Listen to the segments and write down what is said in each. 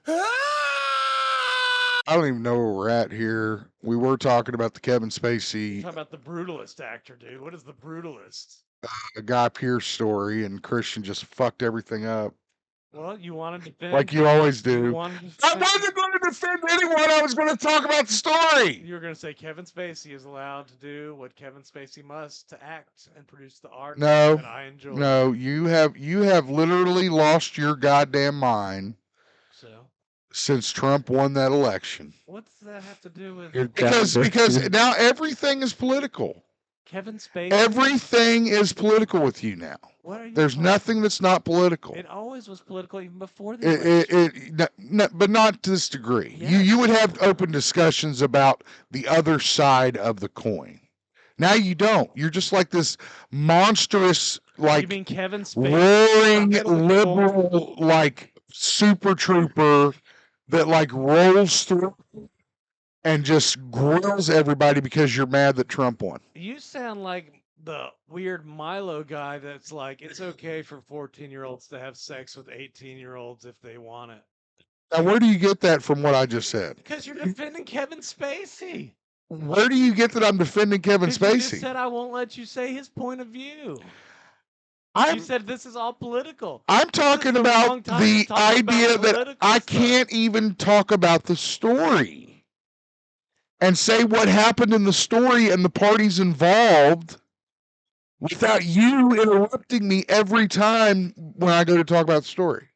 I don't even know where we're at here. We were talking about the Kevin Spacey, Talk about the brutalist actor, dude. What is the brutalist? Guy Pearce story, and Christian just fucked everything up. Well, you want to defend Like you always do. You wanted to I defend- wasn't going to defend anyone. I was going to talk about the story. You were going to say Kevin Spacey is allowed to do what Kevin Spacey must to act and produce the art No, that I enjoy. no, you have literally lost your goddamn mind So, since Trump won that election. what does that have to do with Because now everything is political. Kevin Spacey? Everything is political with you now. What are you There's talking- nothing that's not political. It always was political even before the election. But not to this degree. Yes. You would have open discussions about the other side of the coin. Now you don't. You're just like this monstrous, You like mean Kevin Spacey? roaring liberal, like super trooper that like rolls through and just grills everybody because you're mad that Trump won. You sound like the weird Milo guy that's like, it's okay for 14-year-olds to have sex with 18-year-olds if they want it. Now, where do you get that from what I just said? Because you're defending Kevin Spacey. Where do you get that I'm defending Kevin 'Cause you just Spacey? said I won't let you say his point of view. You I'm said this is all political. talking the about wrong time to the talk about idea that political I stuff. can't even talk about the story and say what happened in the story and the parties involved without you interrupting me every time when I go to talk about the story.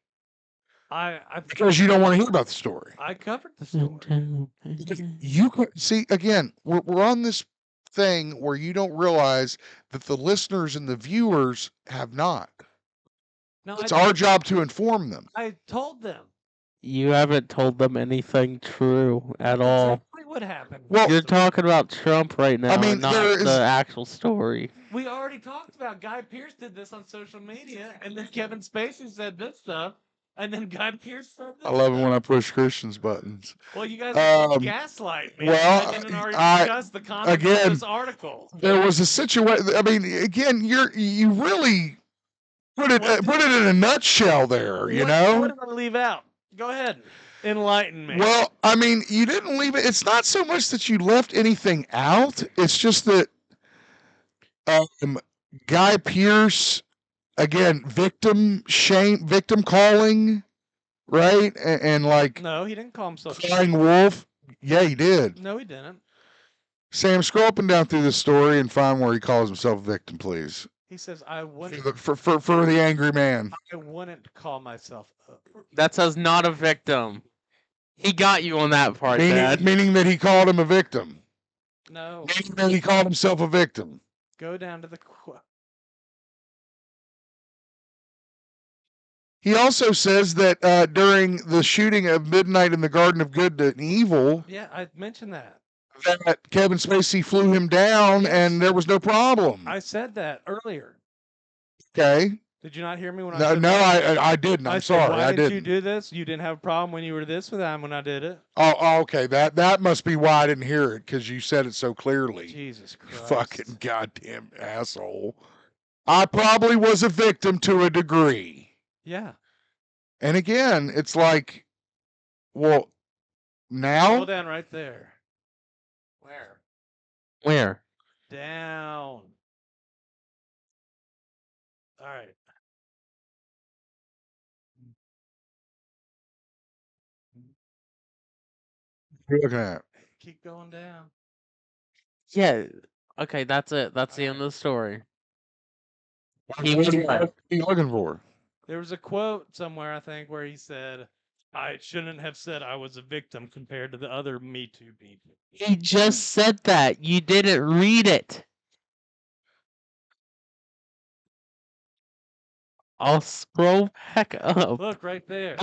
Because you don't want to hear about the story. I covered the story. Because you see, again, we're on this thing where you don't realize that the listeners and the viewers have not. No, It's our job to inform them. I told them. You haven't told them anything true at all. Exactly what happened. Well, You're talking about Trump right now, mean, and not there is- the actual story. We already talked about Guy Pearce did this on social media, and then Kevin Spacey said this stuff, and then Guy Pearce said this I love it stuff. when I push Christian's buttons. Well, you guys Um, gaslight me. well, I didn't already I- discuss the content again, of this article. There was a situation. I mean, again, you really put it in a nutshell there. You What know. did I leave out? Go ahead. Enlighten me. Well, I mean, you didn't leave it. It's not so much that you left anything out. It's just that Guy Pearce, again, victim calling, right? And like no, he didn't call himself crying wolf. Yeah, he did. No, he didn't. Sam, scroll up and down through the story and find where he calls himself a victim, please. He says, I wouldn't, For the angry man. I wouldn't call myself That says not a victim. He got you on that part, Dad. Meaning that he called him a victim. No. Meaning that he called himself a victim. Go down to the quote. He also says that during the shooting of Midnight in the Garden of Good and Evil, Yeah, I mentioned that. that Kevin Spacey flew him down and there was no problem. I said that earlier. Okay. Did you not hear me when I No, said no, that? I didn't. I'm I said, sorry, why I didn't didn't. you do this? You didn't have a problem when you were this with them when I did it. Oh, okay. That must be why I didn't hear it, because you said it so clearly. Jesus You Christ. fucking goddamn asshole. I probably was a victim to a degree. Yeah. And again, it's like, well, now? Go down right there. Where? Where? Down. All right. What are you looking at? Keep going down. Yeah. Okay, that's it. That's the end of the story. What are you looking for? There was a quote somewhere, I think, where he said, I shouldn't have said I was a victim compared to the other Me Too people. He just said that. You didn't read it. I'll scroll back up. Look, right there.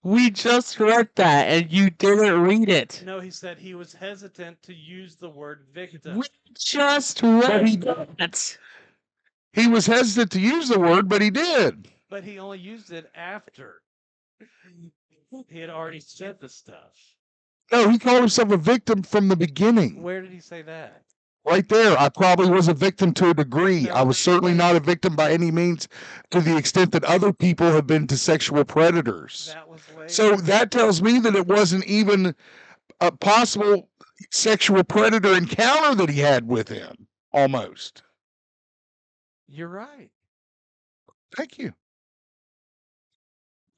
We just read that, and you didn't read it. No, he said he was hesitant to use the word victim. We just read that. He was hesitant to use the word, but he did. But he only used it after he had already said the stuff. No, he called himself a victim from the beginning. Where did he say that? Right there. I probably was a victim to a degree. I was certainly not a victim by any means to the extent that other people have been to sexual predators. That was later. So that tells me that it wasn't even a possible sexual predator encounter that he had with him. Almost. You're right. Thank you.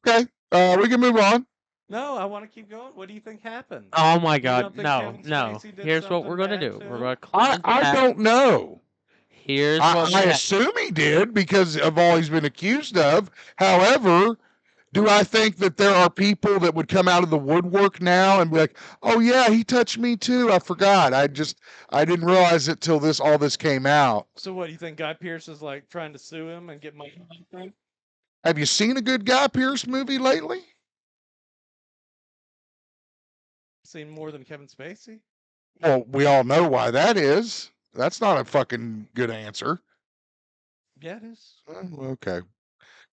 Okay, we can move on. No, I want to keep going. What do you think happened? Oh my You God, don't think no, Kevin no. Spacey did Here's what we're something gonna bad do. to We're him? gonna close I that. don't know. Here's what we I have. assume he did because of all he's been accused of. However, do I think that there are people that would come out of the woodwork now and be like, "Oh yeah, he touched me too. I forgot. I didn't realize it till all this came out." So what do you think? Guy Pearce is like trying to sue him and get money from him? Have you seen a good Guy Pearce movie lately? Seen more than Kevin Spacey? Well, we all know why that is. That's not a fucking good answer. Yeah, it is. Okay.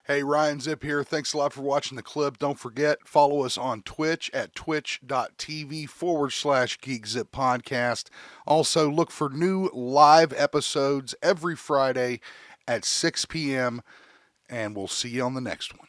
Hey, Ryan Zip here. Thanks a lot for watching the clip. Don't forget, follow us on Twitch at twitch.tv/GeekZip podcast. Also, look for new live episodes every Friday at 6 p.m., and we'll see you on the next one.